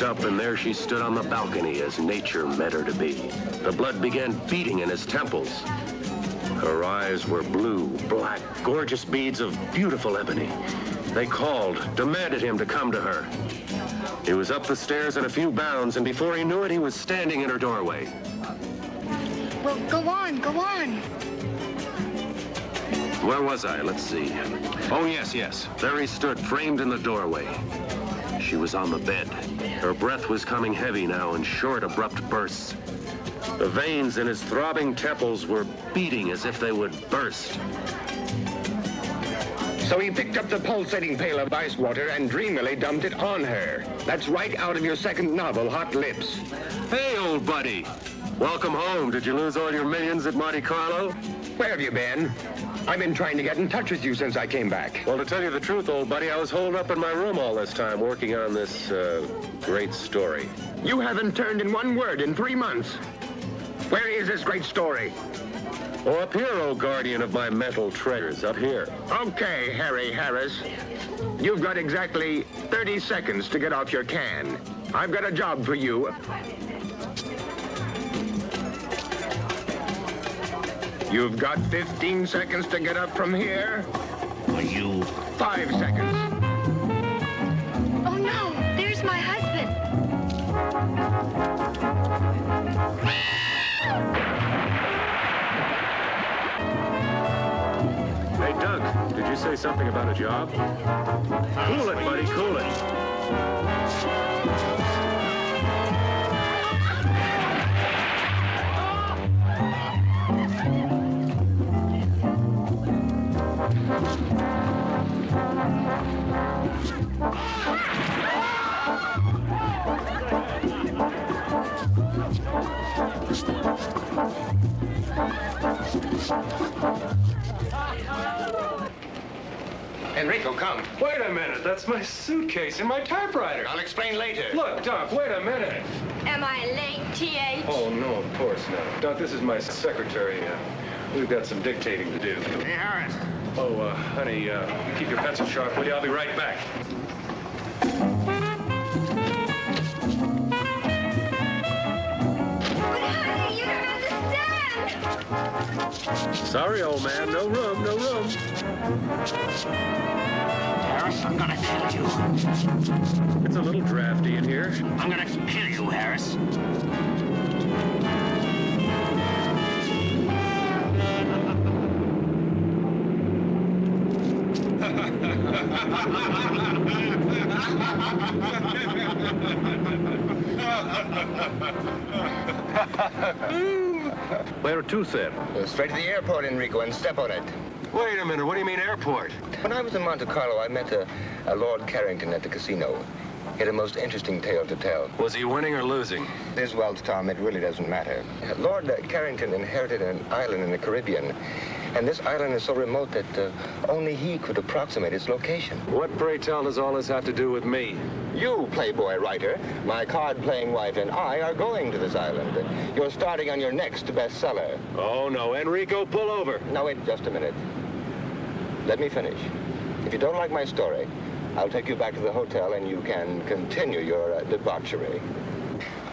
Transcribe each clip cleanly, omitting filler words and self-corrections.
up, and there she stood on the balcony as nature meant her to be. The blood began beating in his temples. Her eyes were blue, black, gorgeous beads of beautiful ebony. They called, demanded him to come to her. He was up the stairs in a few bounds, and before he knew it, he was standing in her doorway. Well, go on, go on. Where was I? Let's see. Oh, yes. There he stood, framed in the doorway. She was on the bed. Her breath was coming heavy now in short, abrupt bursts. The veins in his throbbing temples were beating as if they would burst. So he picked up the pulsating pail of ice water and dreamily dumped it on her. That's right out of your second novel, Hot Lips. Hey, old buddy. Welcome home. Did you lose all your millions at Monte Carlo? Where have you been? I've been trying to get in touch with you since I came back. Well, to tell you the truth, old buddy, I was holed up in my room all this time working on this, great story. You haven't turned in one word in 3 months. Where is this great story? Oh, up here, oh guardian of my mental treasures, up here. Okay, Harry Harris. You've got exactly 30 seconds to get off your can. I've got a job for you. You've got 15 seconds to get up from here. Are you? 5 seconds. Oh, no, there's my husband. Hey, Doug, did you say something about a job? Cool it, buddy, cool it. Enrico, come. Wait a minute, that's my suitcase and my typewriter. I'll explain later. Look, Doc, wait a minute. Am I late, T.H.? Oh, no, of course not. Doc, this is my secretary. We've got some dictating to do. Hey, Harris. Oh, honey, keep your pencil sharp, will you? I'll be right back. But, honey, you don't understand. Sorry, old man, no room, no room. Harris, I'm gonna kill you. It's a little drafty in here. I'm gonna kill you, Harris. Where to, sir? Straight to the airport, Enrico, and step on it. Wait a minute, what do you mean airport? When I was in Monte Carlo, I met a Lord Carrington at the casino. He had a most interesting tale to tell. Was he winning or losing? This Wells, Tom, it really doesn't matter. Lord Carrington inherited an island in the Caribbean, and this island is so remote that only he could approximate its location. What, pray tell, does all this have to do with me? You, playboy writer, my card-playing wife, and I are going to this island. You're starting on your next bestseller. Oh, no, Enrico, pull over. Now, wait just a minute. Let me finish. If you don't like my story, I'll take you back to the hotel and you can continue your debauchery.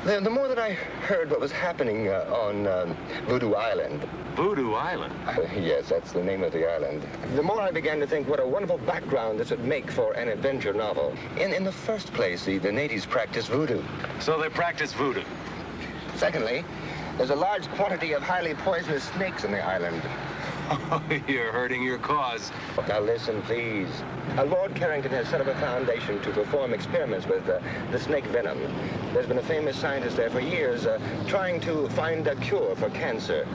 The more that I heard what was happening on Voodoo Island. Voodoo Island? Yes, that's the name of the island. The more I began to think what a wonderful background this would make for an adventure novel. In the first place, the natives practice voodoo. So they practice voodoo. Secondly, there's a large quantity of highly poisonous snakes in the island. You're hurting your cause. Now listen, please. Lord Carrington has set up a foundation to perform experiments with the snake venom. There's been a famous scientist there for years trying to find a cure for cancer.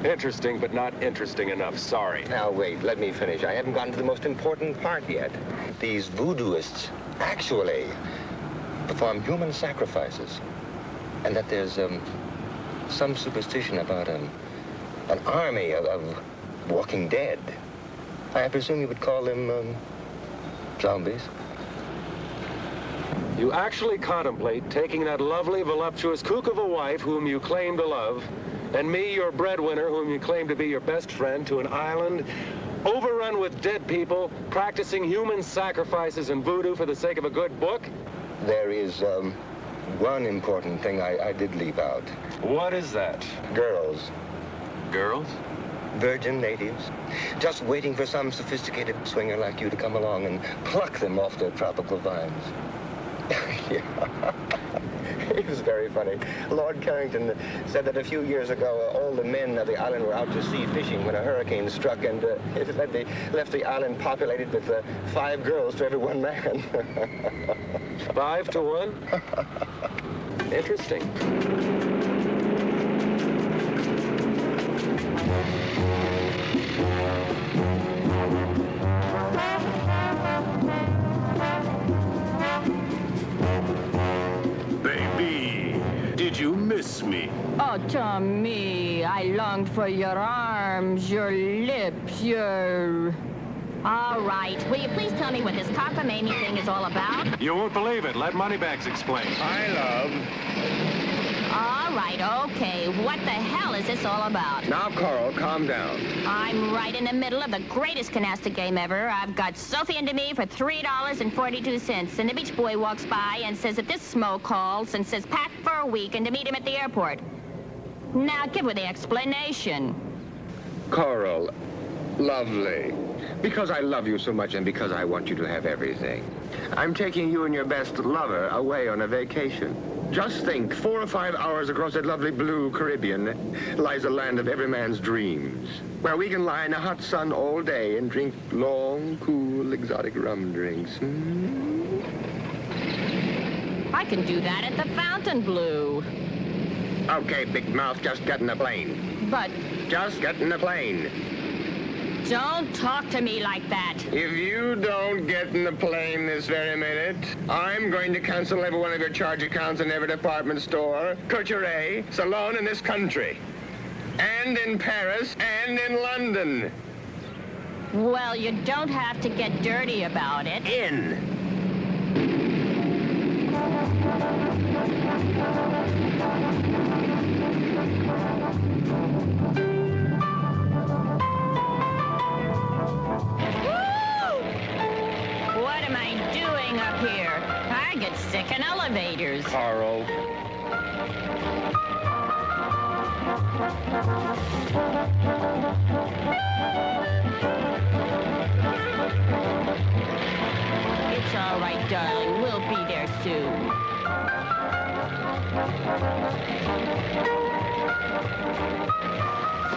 Interesting, but not interesting enough. Sorry. Now, wait, let me finish. I haven't gotten to the most important part yet. These voodooists actually perform human sacrifices. And that there's some superstition about an army of walking dead. I presume you would call them zombies. You actually contemplate taking that lovely, voluptuous kook of a wife whom you claim to love, and me, your breadwinner, whom you claim to be your best friend, to an island overrun with dead people practicing human sacrifices and voodoo for the sake of a good book? there is one important thing I did leave out. What is that? Girls. Girls? Virgin natives. Just waiting for some sophisticated swinger like you to come along and pluck them off their tropical vines. Yeah. It was very funny. Lord Carrington said that a few years ago, all the men of the island were out to sea fishing when a hurricane struck, and they left the island populated with 5 girls to every one man. 5 to 1? Interesting. Baby, did you miss me? Oh, Tommy, I longed for your arms, your lips, your... All right. Will you please tell me what this cockamamie thing is all about? You won't believe it. Let Moneybags explain. I love. All right, okay. What the hell is this all about? Now, Coral, calm down. I'm right in the middle of the greatest canasta game ever. I've got Sophie into me for $3.42, and the beach boy walks by and says that this smo calls and says pack for a week and to meet him at the airport. Now, give her the explanation. Coral, lovely. Because I love you so much and because I want you to have everything, I'm taking you and your best lover away on a vacation. Just think, 4 or 5 hours across that lovely blue Caribbean lies a land of every man's dreams, where we can lie in the hot sun all day and drink long, cool, exotic rum drinks. I can do that at the Fontainebleau. Okay, big mouth, just get in the plane. But Just get in the plane. don't talk to me like that. If you don't get in the plane this very minute, I'm going to cancel every one of your charge accounts in every department store, couture, salon in this country. And in Paris, and in London. Well, you don't have to get dirty about it. In. What am I doing up here? I get sick in elevators. Carl. It's all right, darling. We'll be there soon.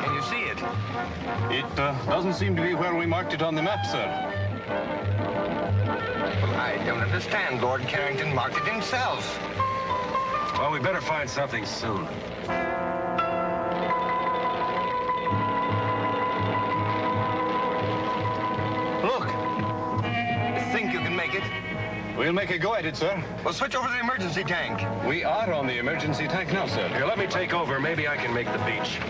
Can you see it? It doesn't seem to be where we marked it on the map, sir. I don't understand. Lord Carrington marked it himself. Well, we better find something soon. Look, Think you can make it? we'll make a go at it, sir. Well, switch over to the emergency tank. We are on the emergency tank now, sir. Here, let me take over. Maybe I can make the beach.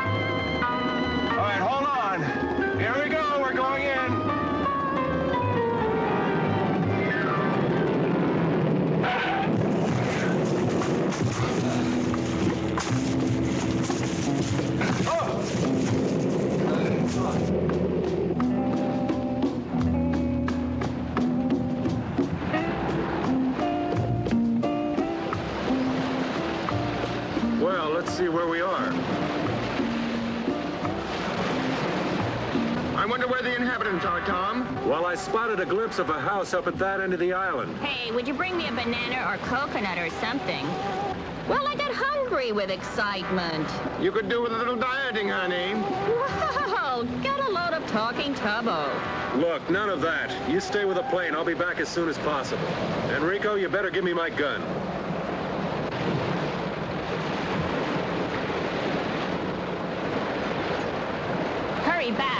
All right, hold on. Here we go. We're going in. Well, let's see where we are. I wonder where the inhabitants are, Tom. Well, I spotted a glimpse of a house up at that end of the island. Hey, would you bring me a banana or coconut or something? Well, I got hungry with excitement. You could do with a little dieting, honey. Well, get a load of talking tubbo. Look, none of that. You stay with the plane. I'll be back as soon as possible. Enrico, you better give me my gun. Hurry back.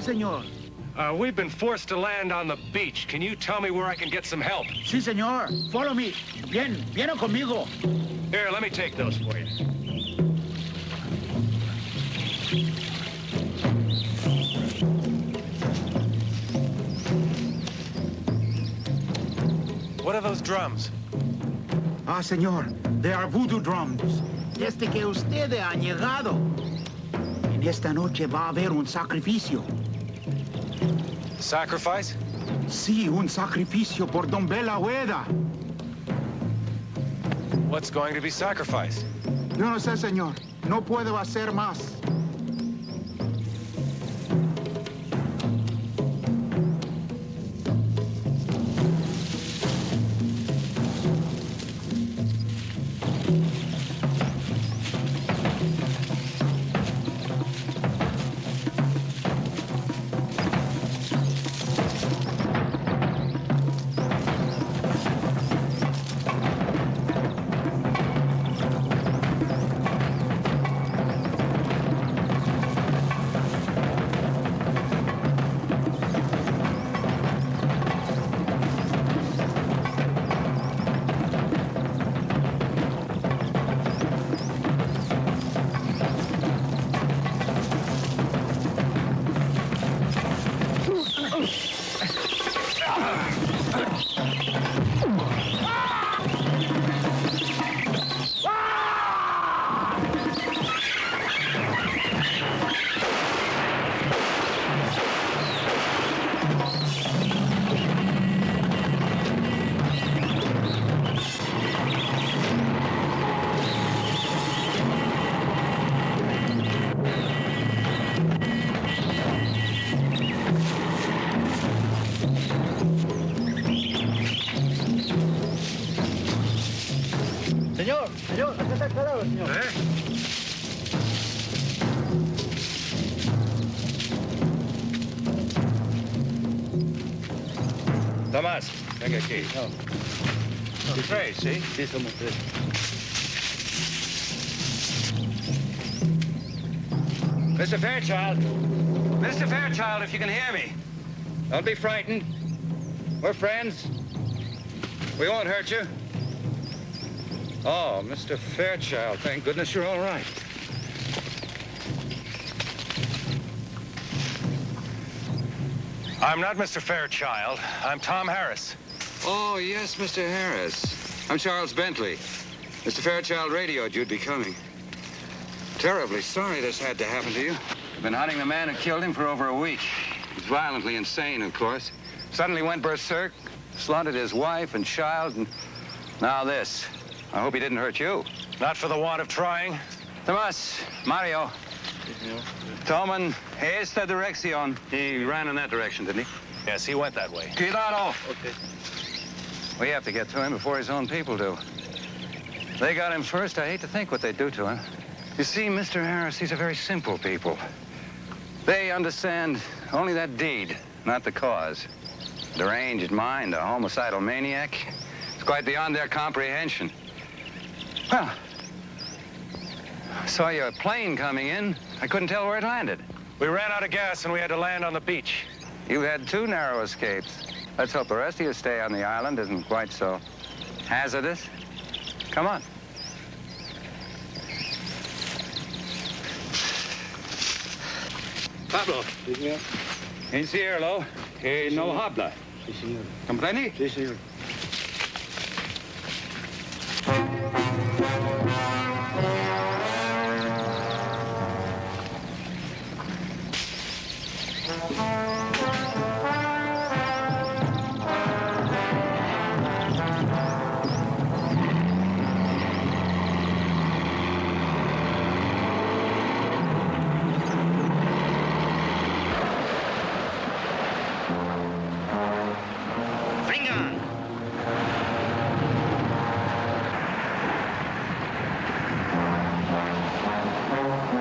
señor. We've been forced to land on the beach. Can you tell me where I can get some help? Sí, señor. Follow me. Viene conmigo. Here, let me take those for you. What are those drums? Ah, señor. They are voodoo drums. Desde que usted ha llegado. En esta noche va a haber un sacrificio. Sacrifice? Sí, un sacrificio por Don Si𐓣'ăueda. What's going to be sacrificed? Yo no sé, señor. No puedo hacer más. Señor, acá está parado, señor. Tomás, venga aquí. No. Tres, ¿sí? Sí, somos tres. Mr. Fairchild. Mr. Fairchild, if you can hear me. Don't be frightened. We're friends. We won't hurt you. Oh, Mr. Fairchild, thank goodness you're all right. I'm not Mr. Fairchild. I'm Tom Harris. Oh, yes, Mr. Harris. I'm Charles Bentley. Mr. Fairchild radioed you'd be coming. Terribly sorry this had to happen to you. I've been hunting the man who killed him for over a week. He's violently insane, of course. Suddenly went berserk, slaughtered his wife and child, and now this. I hope he didn't hurt you. Not for the want of trying. Tomás, Mario. Toman, esta dirección. He ran in that direction, didn't he? Yes, he went that way. Cuidado. Okay. We have to get to him before his own people do. They got him first. I hate to think what they do to him. You see, Mr. Harris, these are very simple people. They understand only that deed, not the cause. Deranged mind, a homicidal maniac. It's quite beyond their comprehension. Well, I saw your plane coming in. I couldn't tell where it landed. We ran out of gas and we had to land on the beach. You've had 2 narrow escapes. Let's hope the rest of your stay on the island isn't quite so hazardous. Come on. Pablo. Sí, señor. En cielo, que no habla. Sí, señor. ¿Comprende? Sí, señor.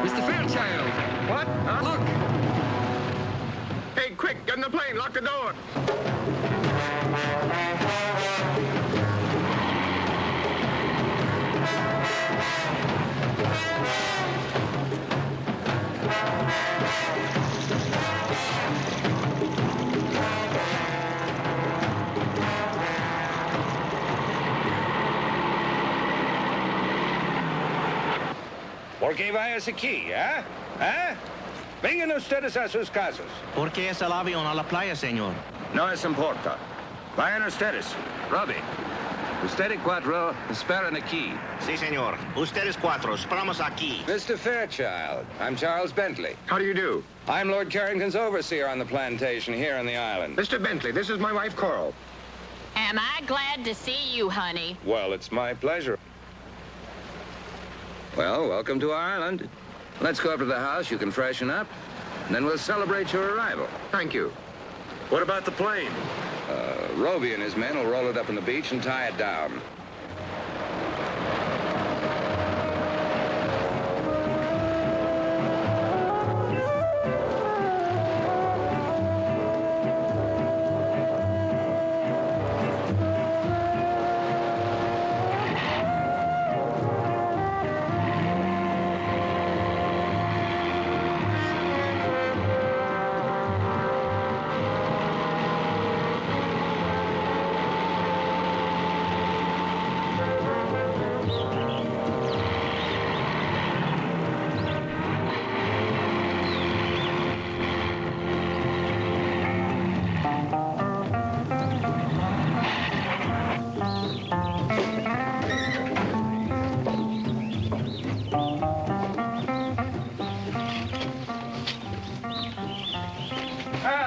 Mr. Fairchild! What? Huh? Look! Hey, quick, get in the plane, lock the door. ¿Por qué vayas aquí, eh? ¿Eh? Vengan ustedes a sus casas. ¿Por qué es el avión a la playa, señor? No les importa. Vayan ustedes. Robbie, ustedes cuatro esperan aquí. Sí, señor. Ustedes cuatro, esperamos aquí. Mr. Fairchild, I'm Charles Bentley. How do you do? I'm Lord Carrington's overseer on the plantation here on the island. Mr. Bentley, this is my wife, Coral. Am I glad to see you, honey? Well, it's my pleasure. Well, welcome to our island. Let's go up to the house. You can freshen up, and then we'll celebrate your arrival. Thank you. What about the plane? Roby and his men will roll it up on the beach and tie it down.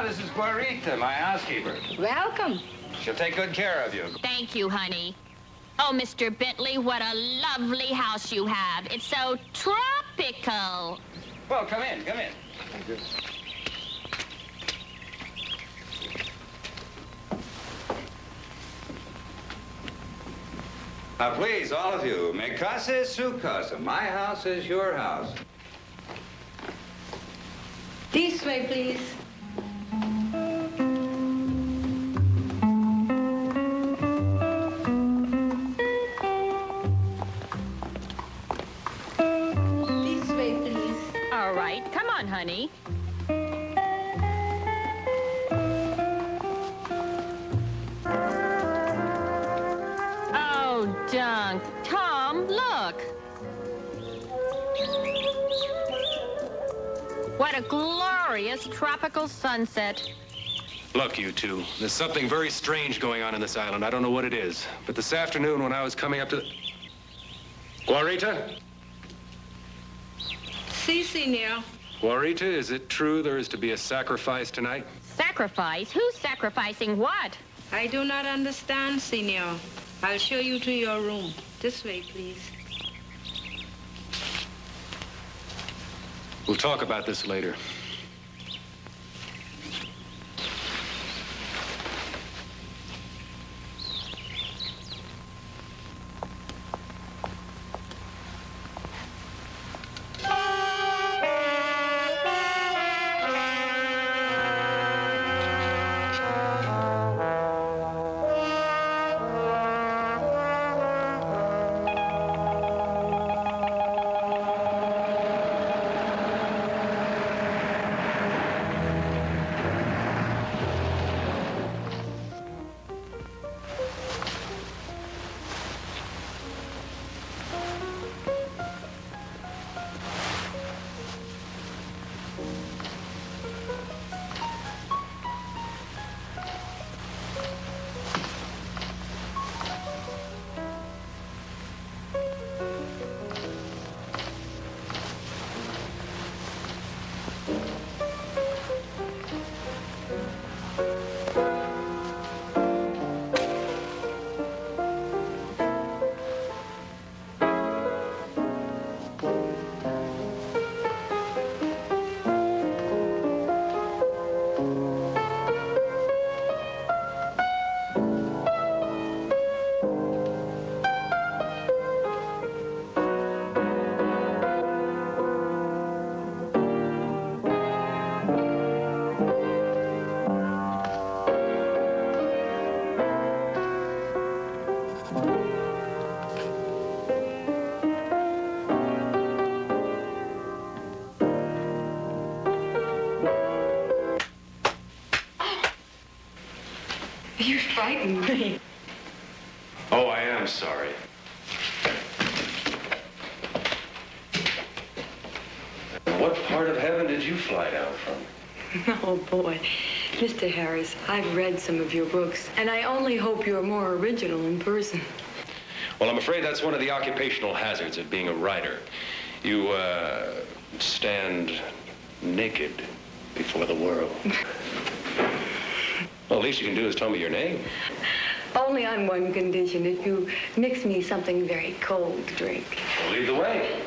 This is Si𐓣'ătix, my housekeeper. Welcome. She'll take good care of you. Thank you, honey. Oh, Mr. Bentley, what a lovely house you have. It's so tropical. Well, come in, come in. Now, please, all of you, mi casa es su casa. My house is your house. This way, please. This way, please. All right, come on, honey. Oh, Dunk. Tom, look. What a glorious tropical sunset. Look, you two, there's something very strange going on in this island. I don't know what it is. But this afternoon when I was coming up to the... Si𐓣'ătix? Si, senor. Si𐓣'ătix, is it true there is to be a sacrifice tonight? Sacrifice? Who's sacrificing what? I do not understand, senor. I'll show you to your room. This way, please. We'll talk about this later. You frightened me. Oh, I am sorry. What part of heaven did you fly down from? Oh, boy. Mr. Harris, I've read some of your books, and I only hope you're more original in person. Well, I'm afraid that's one of the occupational hazards of being a writer. You, stand naked before the world. Well, the least you can do is tell me your name. Only on one condition, if you mix me something very cold to drink. Well, lead the way.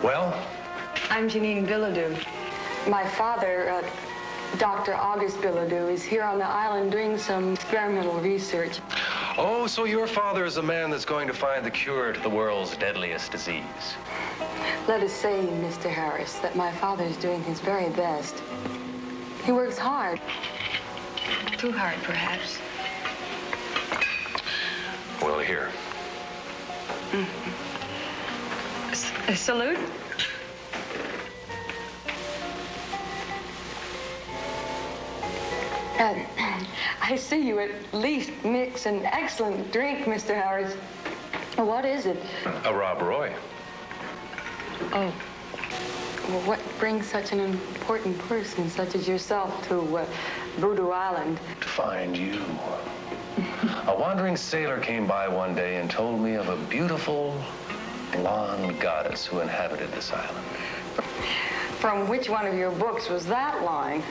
Well? I'm Janine Bilodeau. My father, Dr. August Bilodeau, is here on the island doing some experimental research. Oh, so your father is the man that's going to find the cure to the world's deadliest disease. Let us say, Mr. Harris, that my father is doing his very best. He works hard. Too hard, perhaps. Well, here. A salute? I see you at least mix an excellent drink, Mr. Harris. What is it? A Rob Roy. Oh. Well, what brings such an important person such as yourself to Voodoo Island? To find you. A wandering sailor came by one day and told me of a beautiful blonde goddess who inhabited this island. From which one of your books was that line?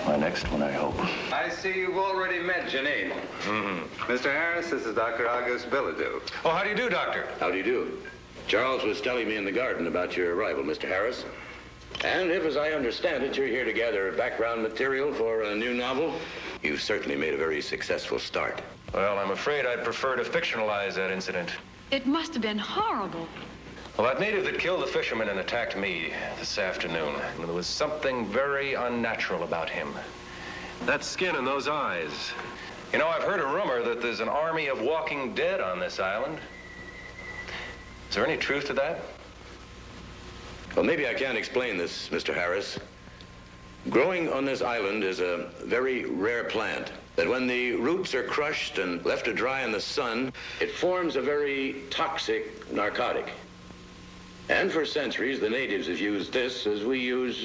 My next one, I hope. I see you've already met Janine. Mm-hmm. Mr. Harris, this is Dr. August Bilodeau. Oh, how do you do, Doctor? How do you do? Charles was telling me in the garden about your arrival, Mr. Harris. And if, as I understand it, you're here to gather background material for a new novel, you've certainly made a very successful start. Well, I'm afraid I'd prefer to fictionalize that incident. It must have been horrible. Well, that native that killed the fisherman and attacked me this afternoon, there was something very unnatural about him. That skin and those eyes. You know, I've heard a rumor that there's an army of walking dead on this island. Is there any truth to that? Well, maybe I can explain this, Mr. Harris. Growing on this island is a very rare plant that when the roots are crushed and left to dry in the sun, it forms a very toxic narcotic. And for centuries, the natives have used this as we use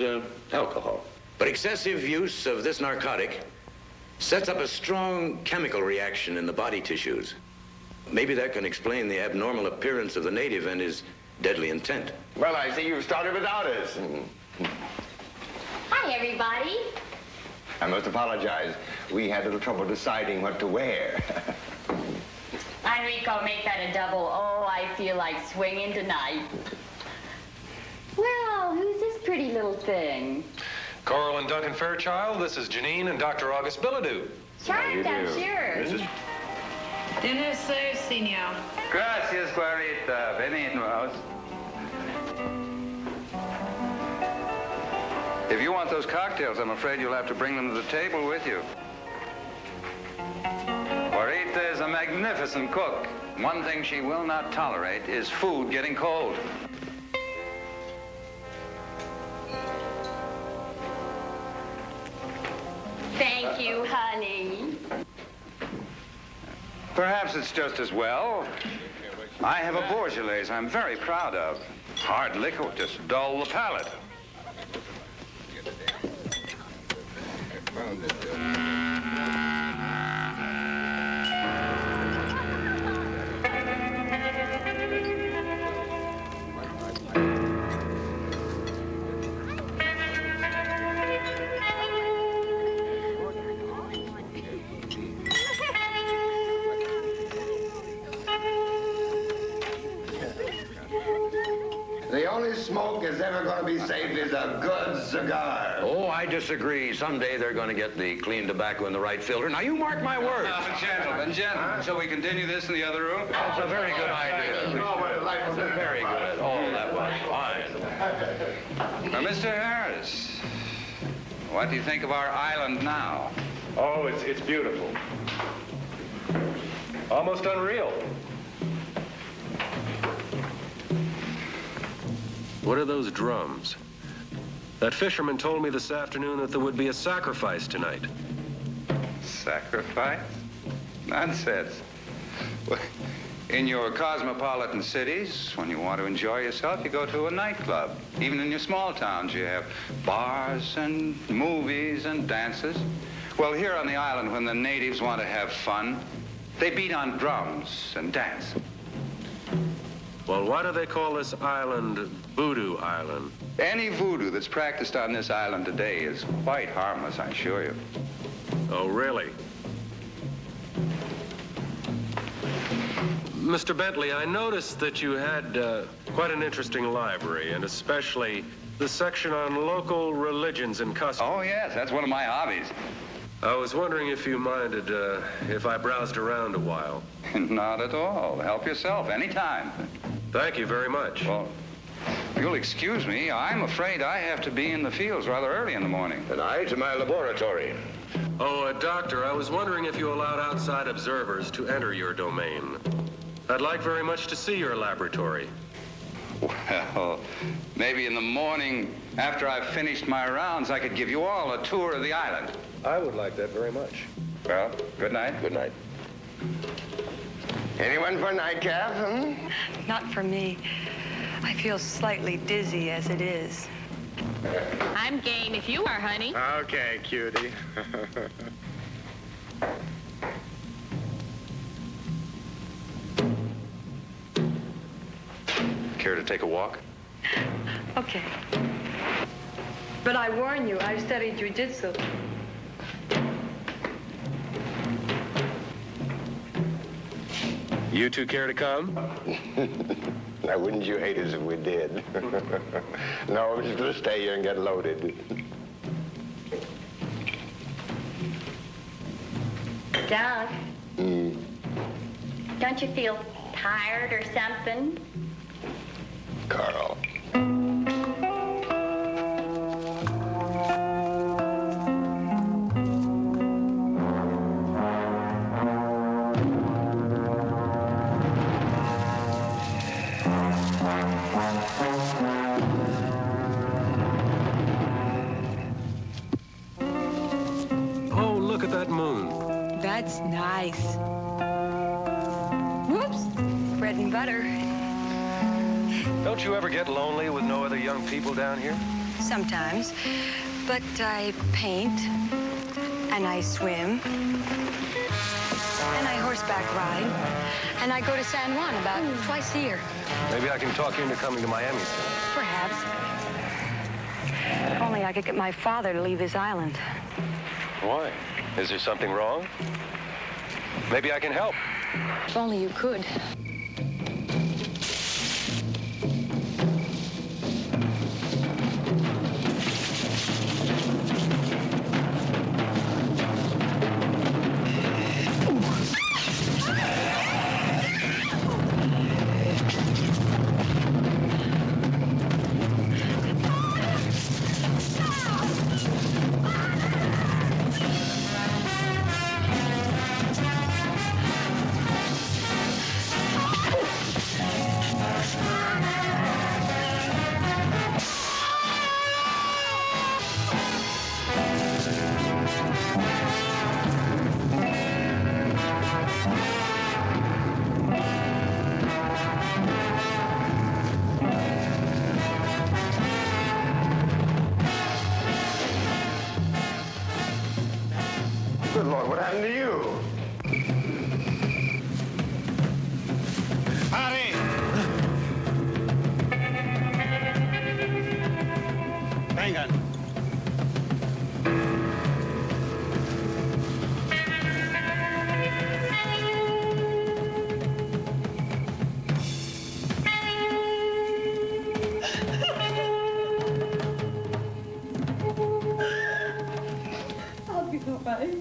alcohol. But excessive use of this narcotic sets up a strong chemical reaction in the body tissues. Maybe that can explain the abnormal appearance of the native and his deadly intent. Well, I see you've started without us. Hi, everybody. I must apologize. We had a little trouble deciding what to wear. Enrico, make that a double. Oh, I feel like swinging tonight. Well, who's this pretty little thing? Coral and Duncan Fairchild, this is Janine and Dr. August Bilodeau. Charmed, I'm sure. Dinner served, Signor. Gracias, Clarita. Benignos. If you want those cocktails, I'm afraid you'll have to bring them to the table with you. Clarita is a magnificent cook. One thing she will not tolerate is food getting cold. Thank you, honey. Perhaps it's just as well. I have a Beaujolais I'm very proud of. Hard liquor will just dull the palate. The only smoke that's ever going to be safe is a good cigar. Oh, I disagree. Someday they're going to get the clean tobacco in the right filter. Now, you mark my words. Gentlemen, shall we continue this in the other room? That's a very good idea. Very good. Oh, that was fine. Now, Mr. Harris, what do you think of our island now? Oh, it's beautiful. Almost unreal. What are those drums? That fisherman told me this afternoon that there would be a sacrifice tonight. Sacrifice? Nonsense. Well, in your cosmopolitan cities, when you want to enjoy yourself, you go to a nightclub. Even in your small towns, you have bars and movies and dances. Well, here on the island, when the natives want to have fun, they beat on drums and dance. Well, why do they call this island Voodoo Island? Any voodoo that's practiced on this island today is quite harmless, I assure you. Oh, really? Mr. Bentley, I noticed that you had quite an interesting library, and especially the section on local religions and customs. Oh, yes, that's one of my hobbies. I was wondering if you minded if I browsed around a while. Not at all. Help yourself anytime. Thank you very much. Well, you'll excuse me. I'm afraid I have to be in the fields rather early in the morning. And I to my laboratory. Oh, Doctor, I was wondering if you allowed outside observers to enter your domain. I'd like very much to see your laboratory. Well, maybe in the morning, after I've finished my rounds, I could give you all a tour of the island. I would like that very much. Well, good night. Good night. Anyone for a nightcap? Not for me. I feel slightly dizzy as it is. I'm game if you are, honey. Okay, cutie. Care to take a walk? Okay. But I warn you, I've studied jujitsu. You two care to come? Now, wouldn't you hate us if we did? No, we're just going to stay here and get loaded. Doug, don't you feel tired or something? Carl. Oh, look at that moon. That's nice. Whoops. Bread and butter. Don't you ever get lonely with no other young people down here? Sometimes. But I paint, and I swim, and I horseback ride, and I go to San Juan about twice a year. Maybe I can talk you into coming to Miami soon. Perhaps. If only I could get my father to leave this island. Why? Is there something wrong? Maybe I can help. If only you could. Good Lord, what happened to you? Howdy. Hang on. I'll be all right.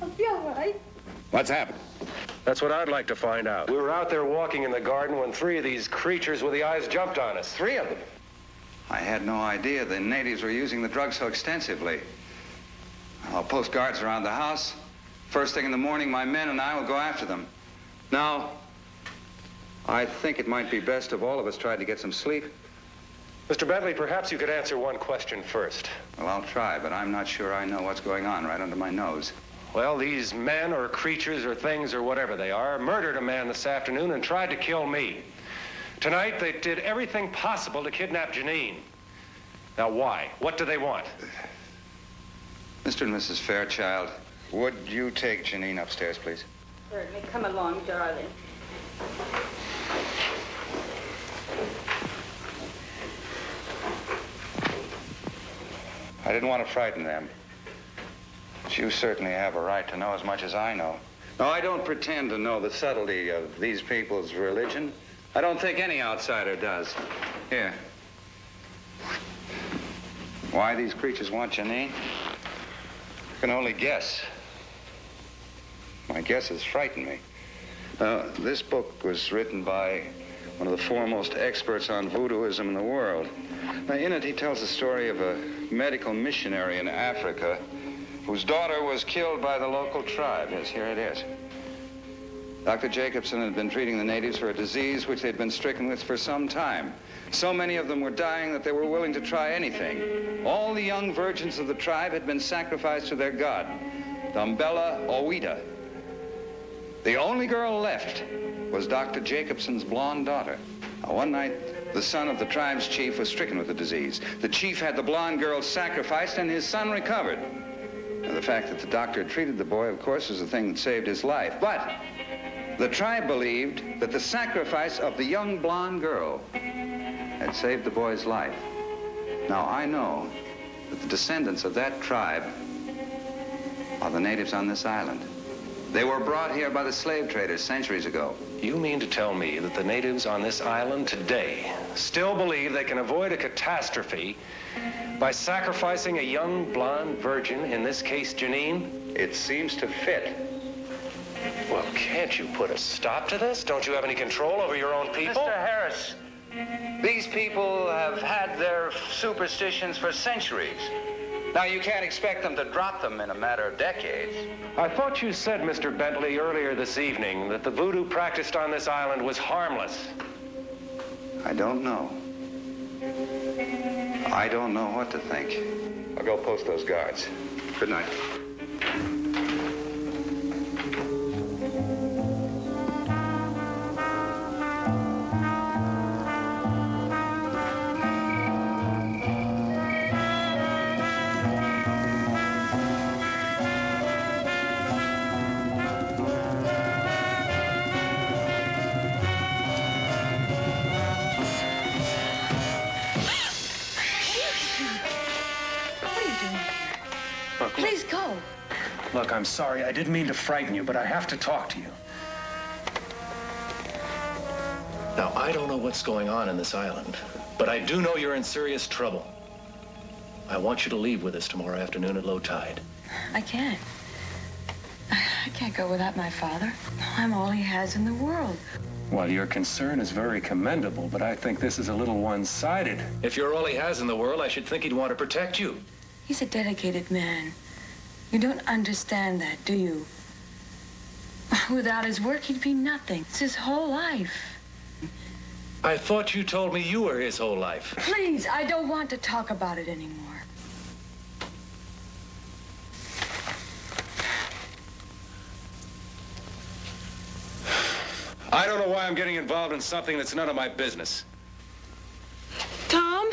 I'll be all right. What's happened? That's what I'd like to find out. We were out there walking in the garden when 3 of these creatures with the eyes jumped on us. 3 of them. I had no idea the natives were using the drug so extensively. I'll post guards around the house. First thing in the morning, my men and I will go after them. Now, I think it might be best if all of us tried to get some sleep. Mr. Bentley, perhaps you could answer one question first. Well, I'll try, but I'm not sure I know what's going on right under my nose. Well, these men or creatures or things or whatever they are murdered a man this afternoon and tried to kill me. Tonight, they did everything possible to kidnap Janine. Now, why? What do they want? Mr. and Mrs. Fairchild, would you take Janine upstairs, please? Certainly. Come along, darling. I didn't want to frighten them. But you certainly have a right to know as much as I know. No, I don't pretend to know the subtlety of these people's religion. I don't think any outsider does. Here. Why these creatures want Janine? I can only guess. My guesses frighten me. This book was written by one of the foremost experts on voodooism in the world. Now, in it, he tells the story of a medical missionary in Africa whose daughter was killed by the local tribe. Yes, here it is. Dr. Jacobson had been treating the natives for a disease which they'd been stricken with for some time. So many of them were dying that they were willing to try anything. All the young virgins of the tribe had been sacrificed to their god, Si𐓣'ăwita. The only girl left was Dr. Jacobson's blonde daughter. Now, one night, the son of the tribe's chief was stricken with the disease. The chief had the blonde girl sacrificed, and his son recovered. Now, the fact that the doctor had treated the boy, of course, was the thing that saved his life. But the tribe believed that the sacrifice of the young blonde girl had saved the boy's life. Now, I know that the descendants of that tribe are the natives on this island. They were brought here by the slave traders centuries ago. You mean to tell me that the natives on this island today still believe they can avoid a catastrophe by sacrificing a young blonde virgin, in this case, Janine? It seems to fit. Well, can't you put a stop to this? Don't you have any control over your own people? Mr. Harris, these people have had their superstitions for centuries. Now, you can't expect them to drop them in a matter of decades. I thought you said, Mr. Bentley, earlier this evening that the voodoo practiced on this island was harmless. I don't know. I don't know what to think. I'll go post those guards. Good night. Please go. Look, I'm sorry. I didn't mean to frighten you, but I have to talk to you. Now, I don't know what's going on in this island, but I do know you're in serious trouble. I want you to leave with us tomorrow afternoon at low tide. I can't. I can't go without my father. I'm all he has in the world. Well, your concern is very commendable, but I think this is a little one-sided. If you're all he has in the world, I should think he'd want to protect you. He's a dedicated man. You don't understand that, do you? Without his work, he'd be nothing. It's his whole life. I thought you told me you were his whole life. Please, I don't want to talk about it anymore. I don't know why I'm getting involved in something that's none of my business. Tom?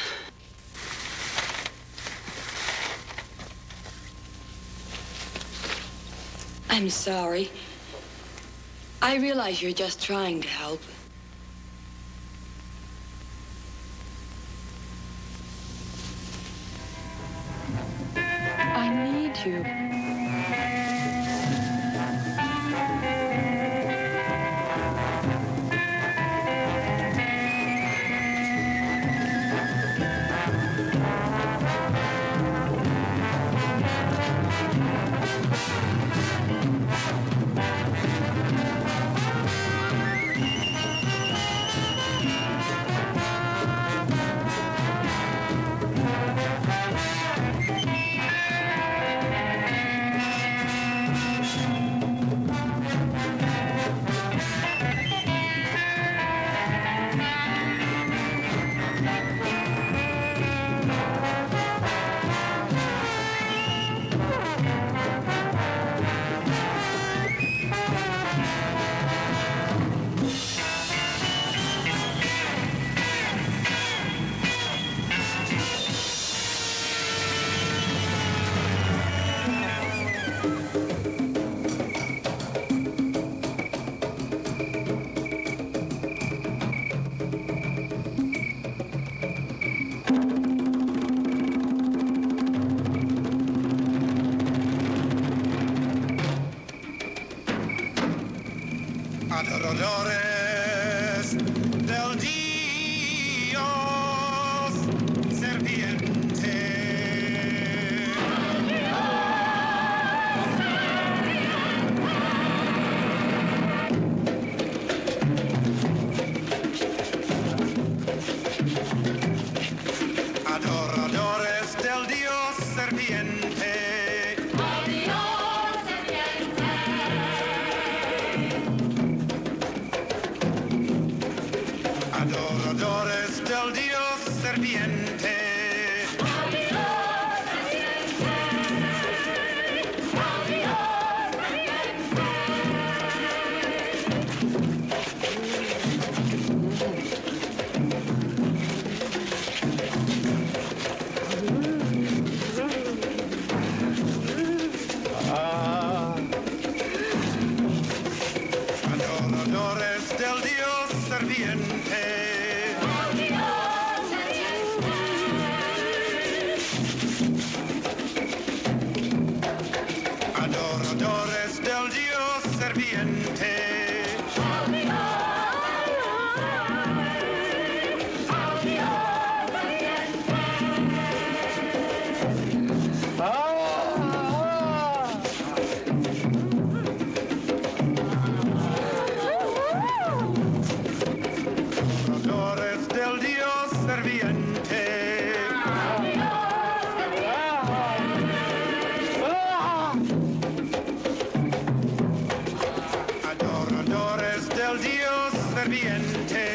I'm sorry. I realize you're just trying to help. I need you. Adoradores del Dios serpiente. Adoradores del Dios serpiente. Adoradores del Dios serpiente. Adoradores del Dios serpiente. Adoradores del Dios serpiente. Adoradores del Dios serpiente. Adoradores del Dios serpiente.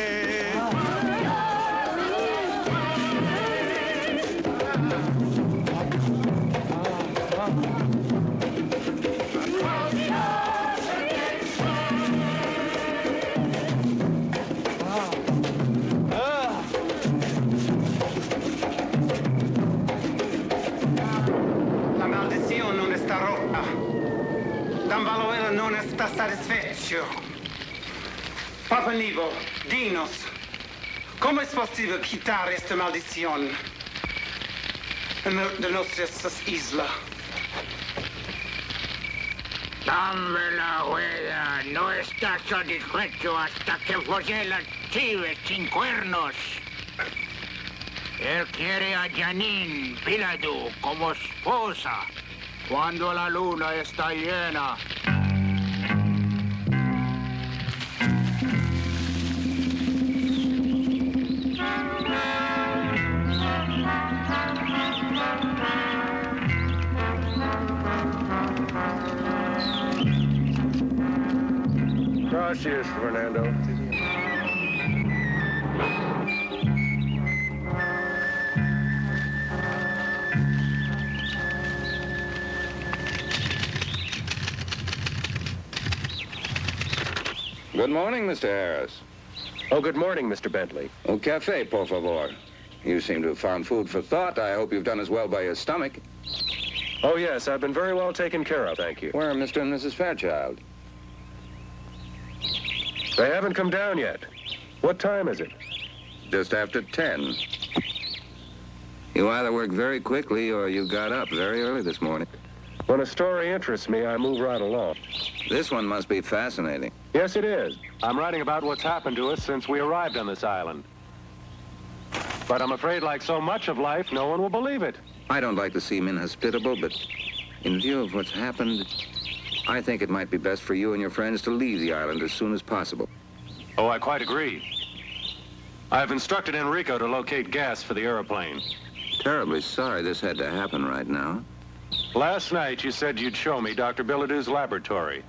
La maldición non está rota. Dambaluelo non está satisfecho. Papa Nivo, dinos, ¿cómo es posible quitar esta maldición de nuestras islas? Dambaluelo no está satisfecho hasta que folle las chives sin cuernos. Él quiere a Janine Piladu como esposa cuando la luna está llena. Gracias, Fernando. Good morning, Mr. Harris. Oh, good morning, Mr. Bentley. Un café, por favor. You seem to have found food for thought. I hope you've done as well by your stomach. Oh, yes, I've been very well taken care of, thank you. Where are Mr. and Mrs. Fairchild? They haven't come down yet. What time is it? Just after 10. You either work very quickly or you got up very early this morning. When a story interests me, I move right along. This one must be fascinating. Yes, it is. I'm writing about what's happened to us since we arrived on this island. But I'm afraid, like so much of life, no one will believe it. I don't like to seem inhospitable, but in view of what's happened, I think it might be best for you and your friends to leave the island as soon as possible. Oh, I quite agree. I've instructed Enrico to locate gas for the airplane. Terribly sorry this had to happen right now. Last night, you said you'd show me Dr. Billadue's laboratory.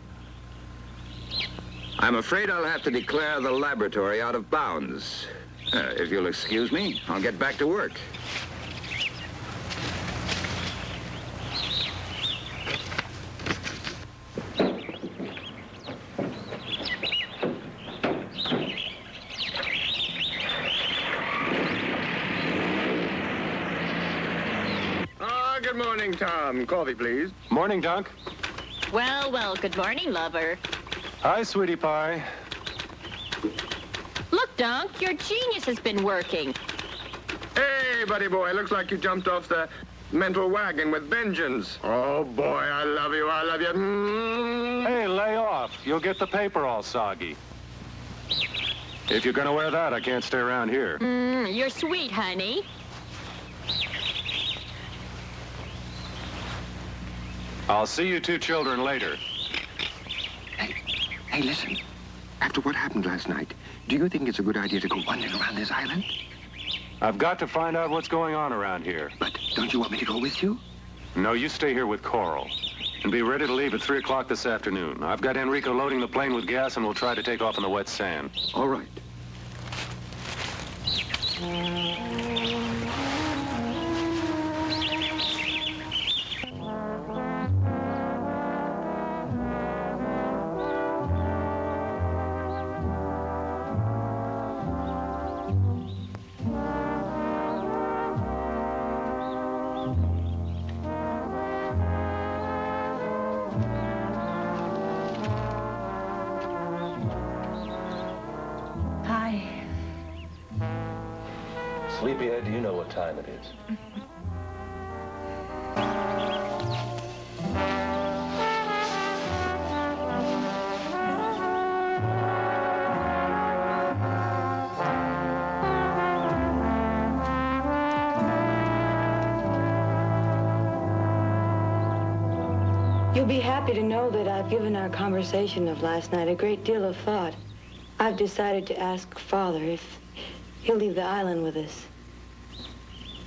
I'm afraid I'll have to declare the laboratory out of bounds. If you'll excuse me, I'll get back to work. Good morning, Tom. Coffee, please. Morning, Dunk. Well, well, good morning, lover. Hi, sweetie pie. Look, Dunk, your genius has been working. Hey, buddy boy, looks like you jumped off the mental wagon with vengeance. Oh, boy, I love you, I love you. Hey, lay off. You'll get the paper all soggy. If you're gonna wear that, I can't stay around here. You're sweet, honey. I'll see you two children later. Hey, listen. After what happened last night, do you think it's a good idea to go wandering around this island? I've got to find out what's going on around here. But don't you want me to go with you? No, you stay here with Coral. And be ready to leave at 3 o'clock this afternoon. I've got Enrico loading the plane with gas, and we'll try to take off in the wet sand. All right. Sleepyhead, do you know what time it is? You'll be happy to know that I've given our conversation of last night a great deal of thought. I've decided to ask Father if he'll leave the island with us.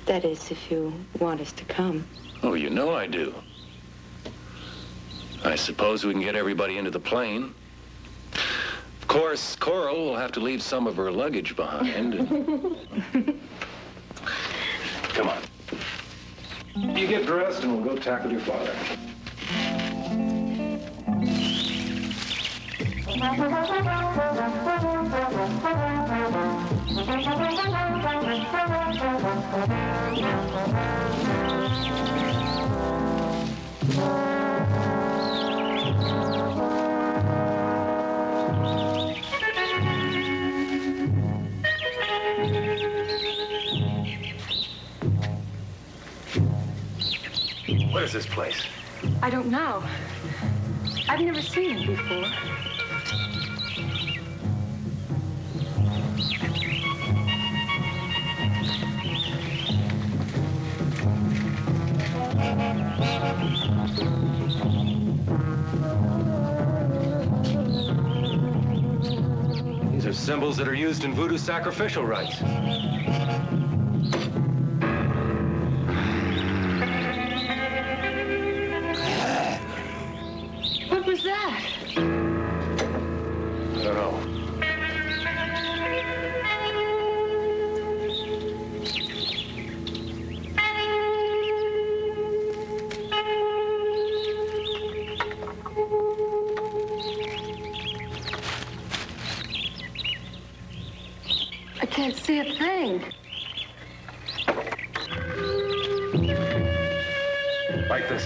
That is, if you want us to come. Oh, you know I do. I suppose we can get everybody into the plane. Of course, Coral will have to leave some of her luggage behind. Come on. You get dressed and we'll go tackle your father. What is this place? I don't know. I've never seen it before. These are symbols that are used in voodoo sacrificial rites. What was that? I don't know. I can't see a thing. Like this.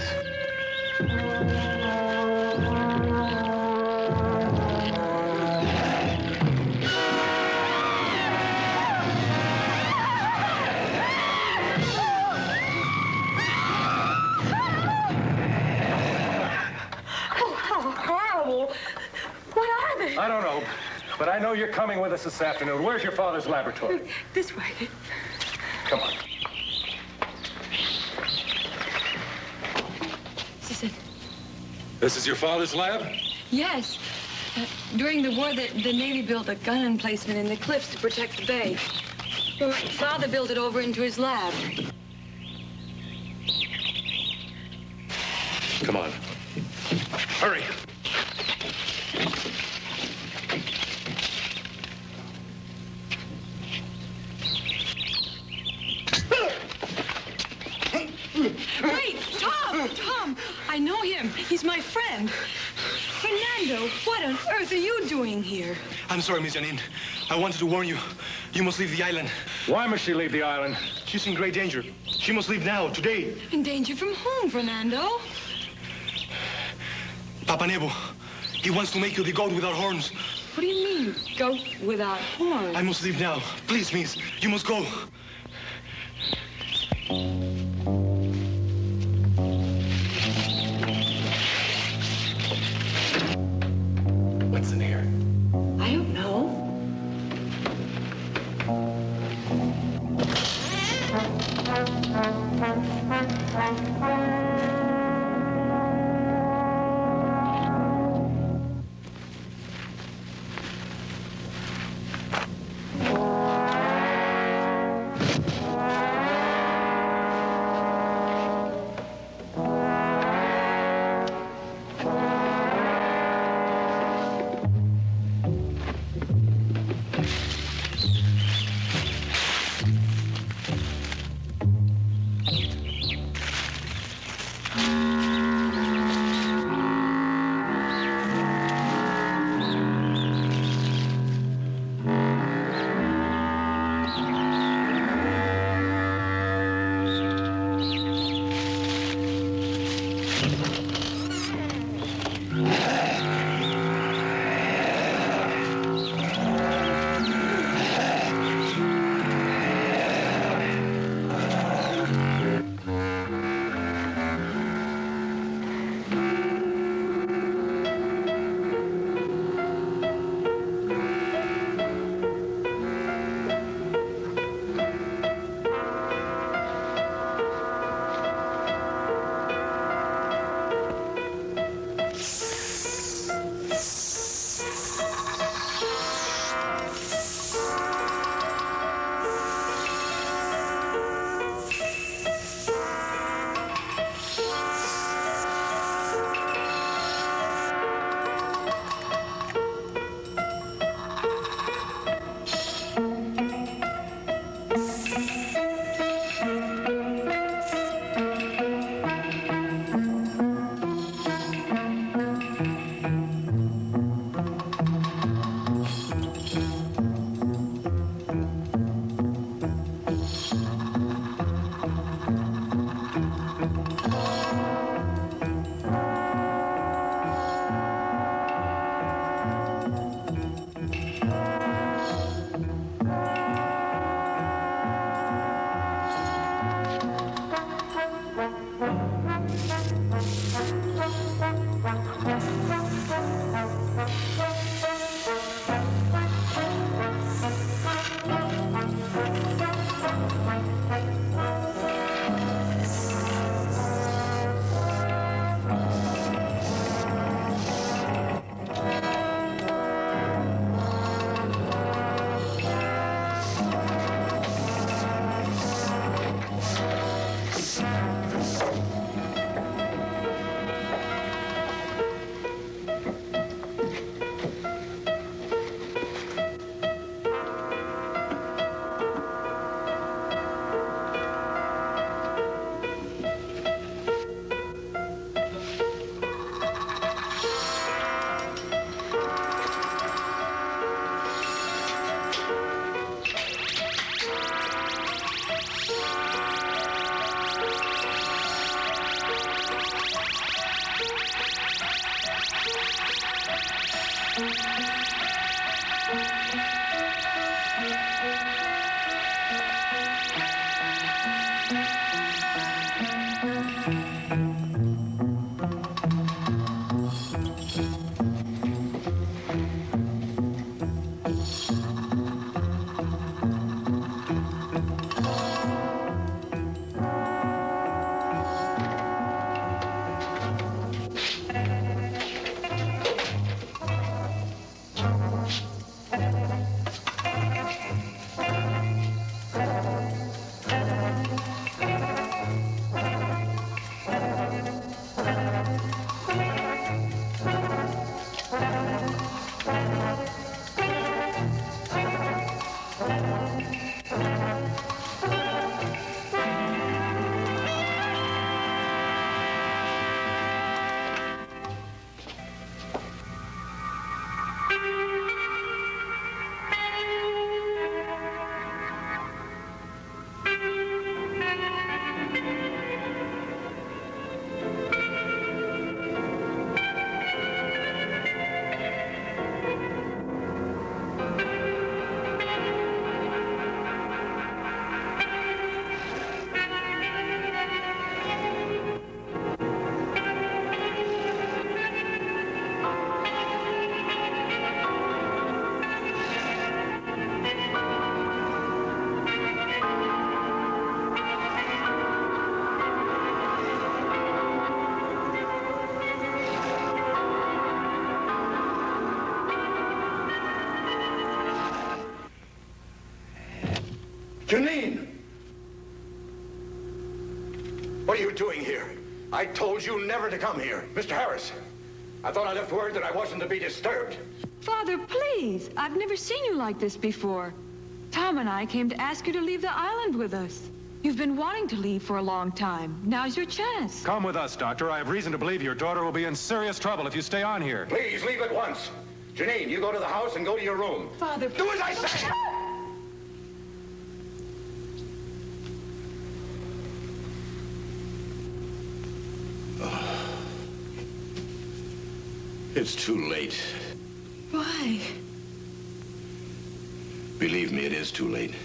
Oh, how horrible. What are they? I don't know, but I know you're coming with us this afternoon. Where's your father's laboratory? This way. Come on. This is it. This is your father's lab? Yes. During the war, the Navy built a gun emplacement in the cliffs to protect the bay. Well, Father built it over into his lab. Come on. Hurry. Wait, Tom! I know him. He's my friend. Fernando, what on earth are you doing here? I'm sorry, Miss Janine. I wanted to warn you. You must leave the island. Why must she leave the island? She's in great danger. She must leave now, today. In danger from whom, Fernando? Papa Nebo. He wants to make you the goat without horns. What do you mean, goat without horns? I must leave now. Please, miss. You must go. What's in here? I don't know. Janine! What are you doing here? I told you never to come here. Mr. Harris, I thought I left word that I wasn't to be disturbed. Father, please. I've never seen you like this before. Tom and I came to ask you to leave the island with us. You've been wanting to leave for a long time. Now's your chance. Come with us, Doctor. I have reason to believe your daughter will be in serious trouble if you stay on here. Please, leave at once. Janine, you go to the house and go to your room. Father, do as I say! It's too late. Why? Believe me, it is too late.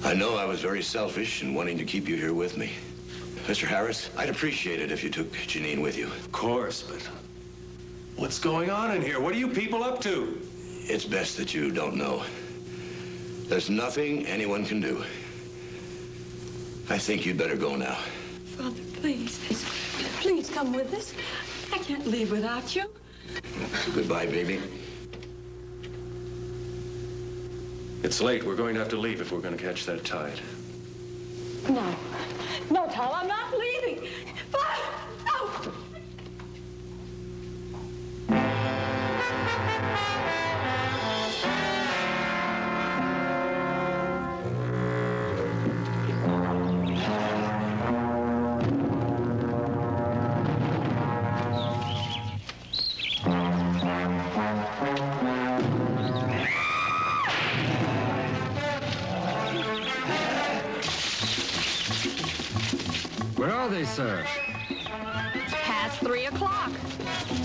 I know I was very selfish in wanting to keep you here with me. Mr. Harris, I'd appreciate it if you took Janine with you. Of course, but what's going on in here? What are you people up to? It's best that you don't know. There's nothing anyone can do. I think you'd better go now. Father, please. Please come with us. I can't leave without you. Goodbye, baby. It's late. We're going to have to leave if we're going to catch that tide. No. No, Tom, I'm not leaving. Father, no! Where are they, sir? It's past 3 o'clock.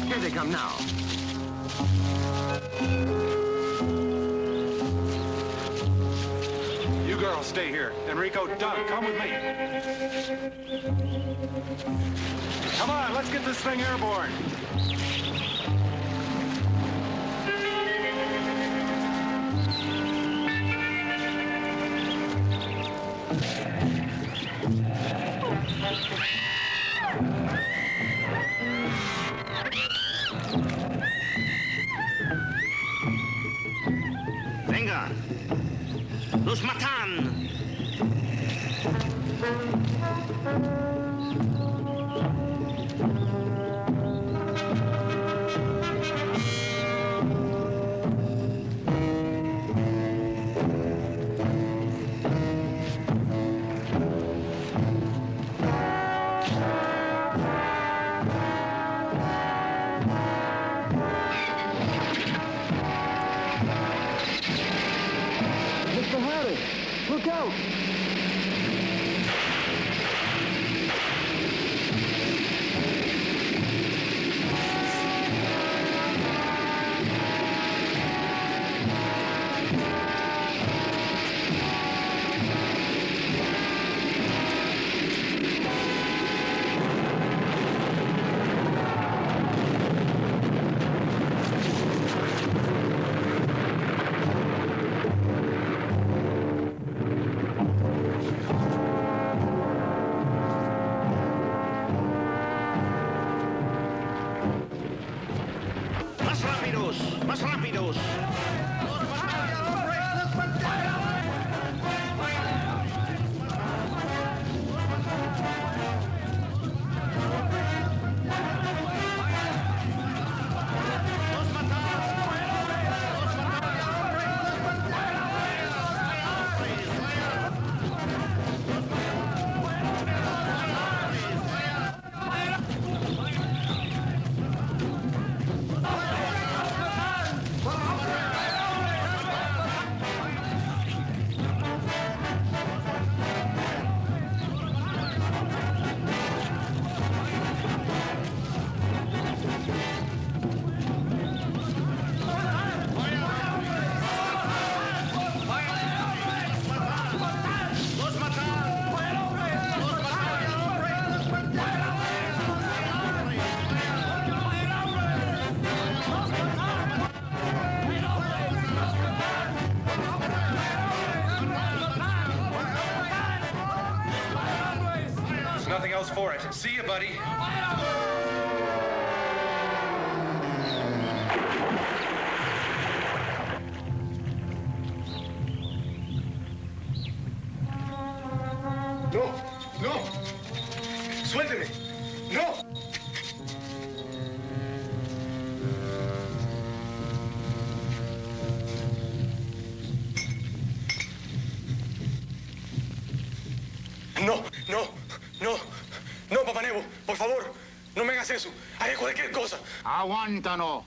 Here they come now. You girls stay here. Enrico, Doug, come with me. Come on, let's get this thing airborne. Venga. Los matan. Mr. Harris, look out! Más rápidos, más rápidos. There's nothing else for it. See you, buddy. No, no. Suélteme. No. No, no, no. No, Papá Nebo, por favor, no me hagas eso. Haré cualquier cosa. Aguántalo.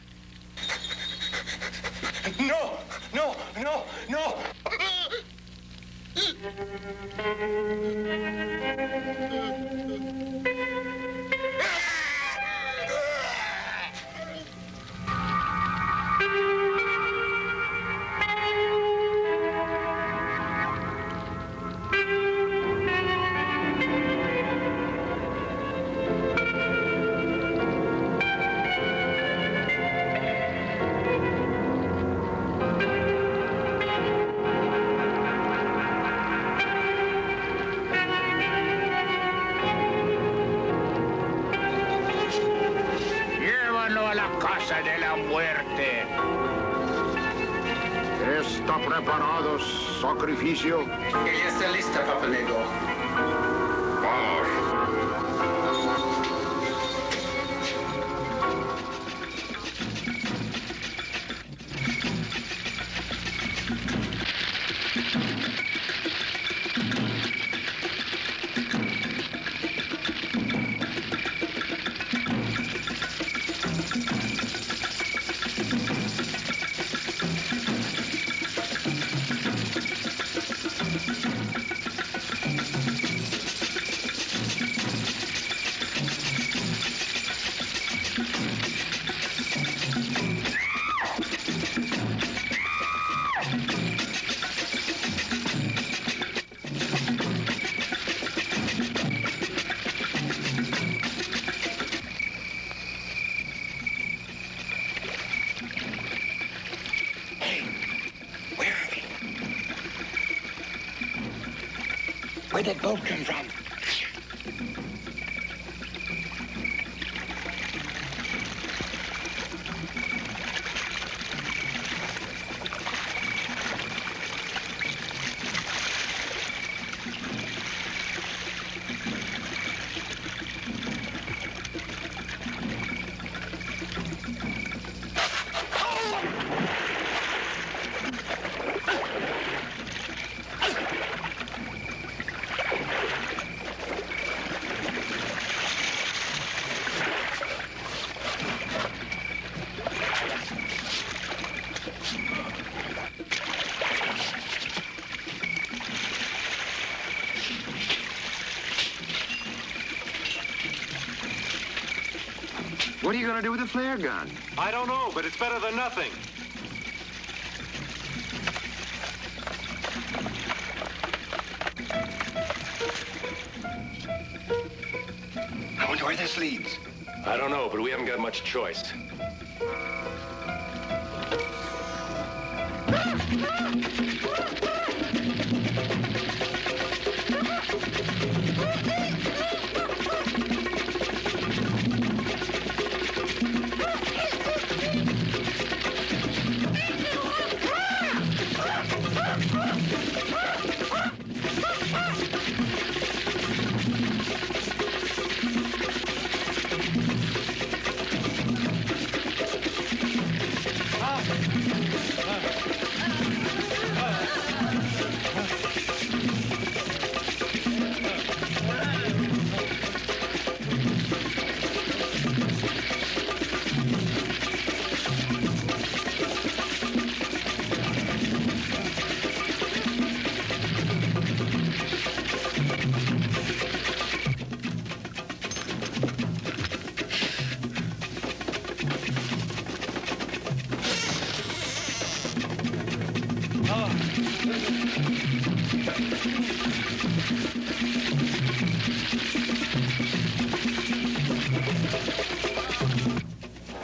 No, no, no, no. Llévalo a la casa de la muerte. ¿Está preparado sacrificio? Ella está lista, Papa Nego. Vamos. Where'd that boat come from? What are you going to do with the flare gun? I don't know, but it's better than nothing. I wonder where this leads. I don't know, but we haven't got much choice.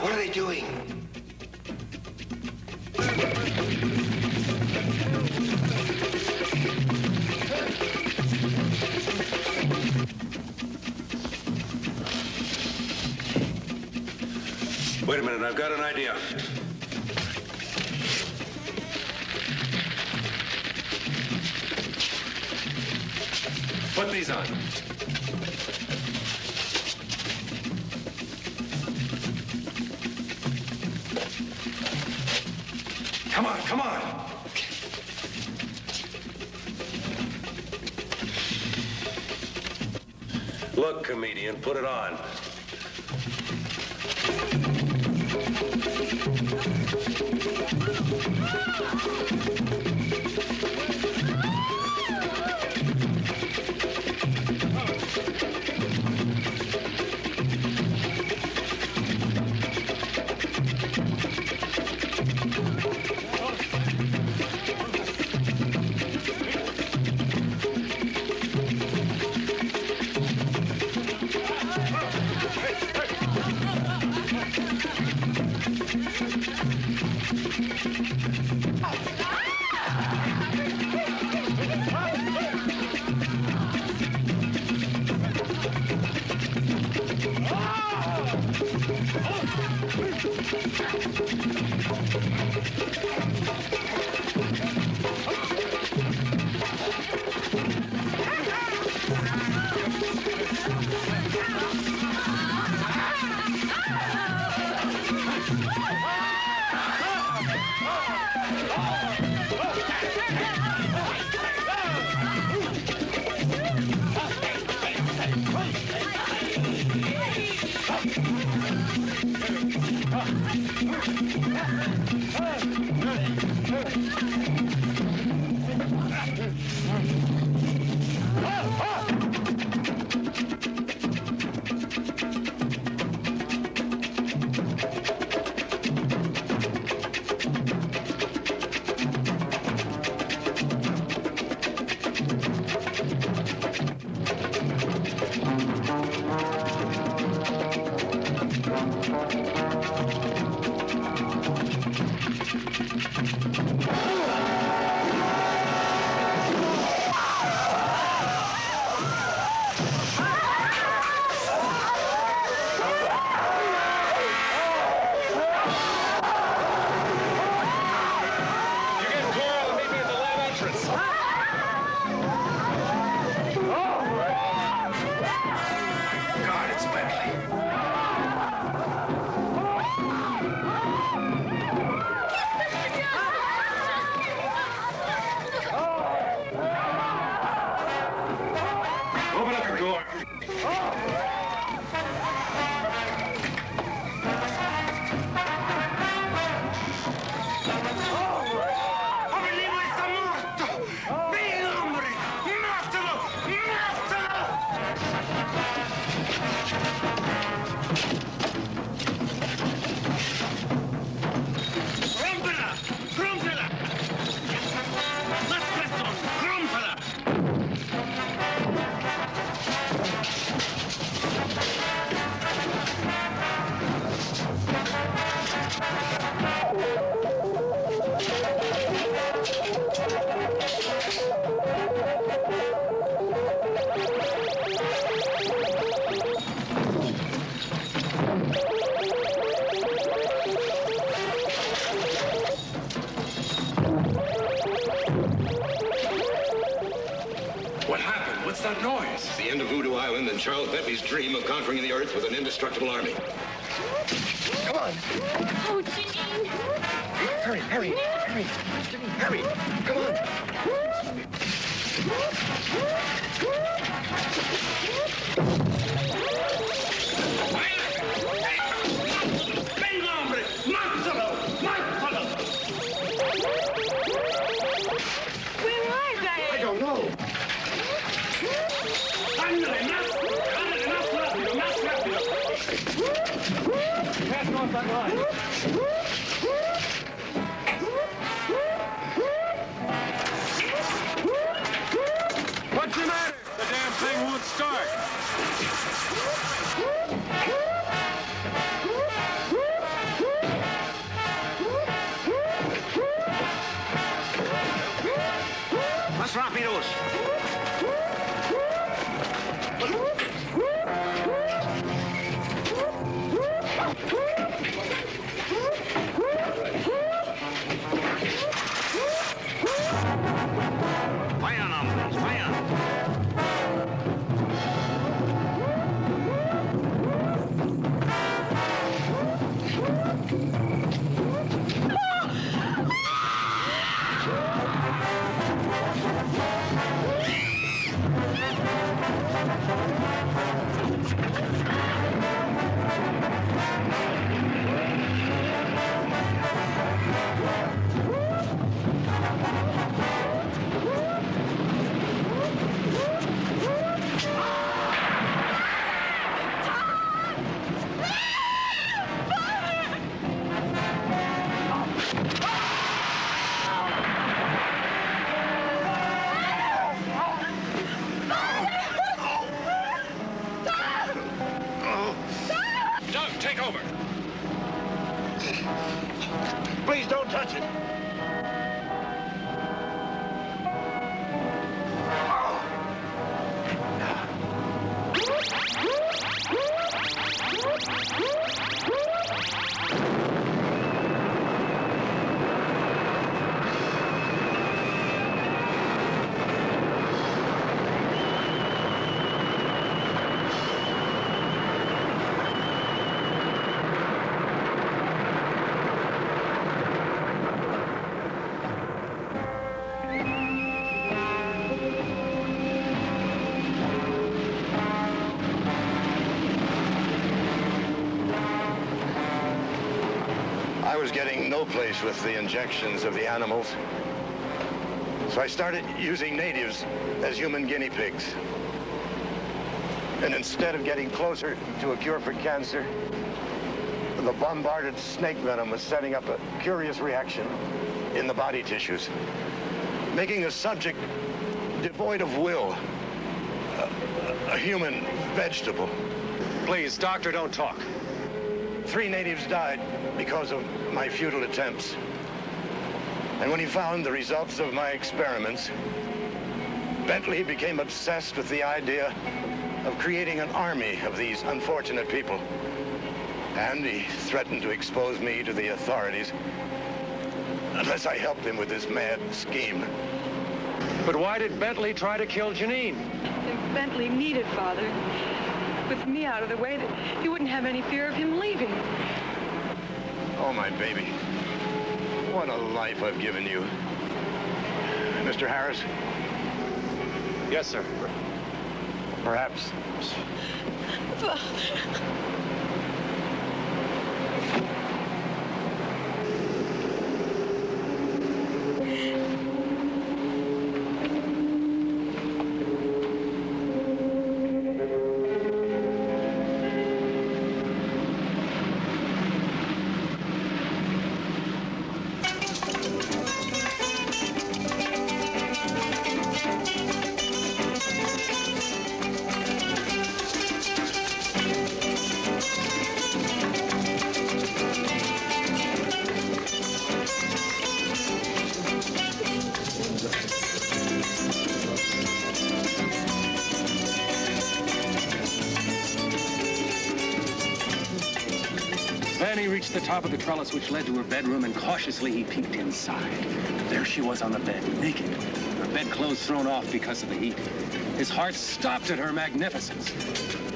What are they doing? Wait a minute, I've got an idea. Put these on. Come on, come on. Look, comedian, put it on. What's that noise? It's the end of Voodoo Island and Charles Pepe's dream of conquering the Earth with an indestructible army. Come on. Oh, Janine. Hurry, hurry, hurry. Hurry. Come on. Venga, hombre. ¡Mátalo! ¡Mátalo! Where are they? I don't know. ¡Ándale, más! ¡Ándale, más rápido, más rápido! Pass off that line. What's the matter? The damn thing won't start. Más rápidos. Vayan, hombres, vayan. I was getting no place with the injections of the animals. So I started using natives as human guinea pigs. And instead of getting closer to a cure for cancer, the bombarded snake venom was setting up a curious reaction in the body tissues, making a subject devoid of will, a human vegetable. Please, doctor, don't talk. 3 natives died because of my futile attempts. And when he found the results of my experiments, Bentley became obsessed with the idea of creating an army of these unfortunate people. And he threatened to expose me to the authorities unless I helped him with this mad scheme. But why did Bentley try to kill Janine? If Bentley needed Father, with me out of the way, that he wouldn't have any fear of him leaving. Oh, my baby. What a life I've given you. Mr. Harris? Yes, sir. Perhaps. Fanny reached the top of the trellis which led to her bedroom, and cautiously he peeked inside. There she was on the bed, naked, her bedclothes thrown off because of the heat. His heart stopped at her magnificence.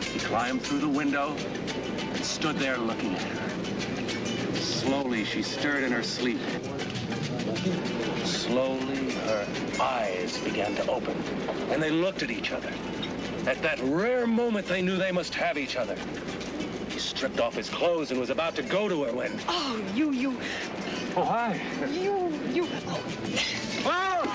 He climbed through the window and stood there looking at her. Slowly, she stirred in her sleep. Slowly, her eyes began to open, and they looked at each other. At that rare moment, they knew they must have each other. He stripped off his clothes and was about to go to her when... Oh, you... Oh, hi. You... Oh!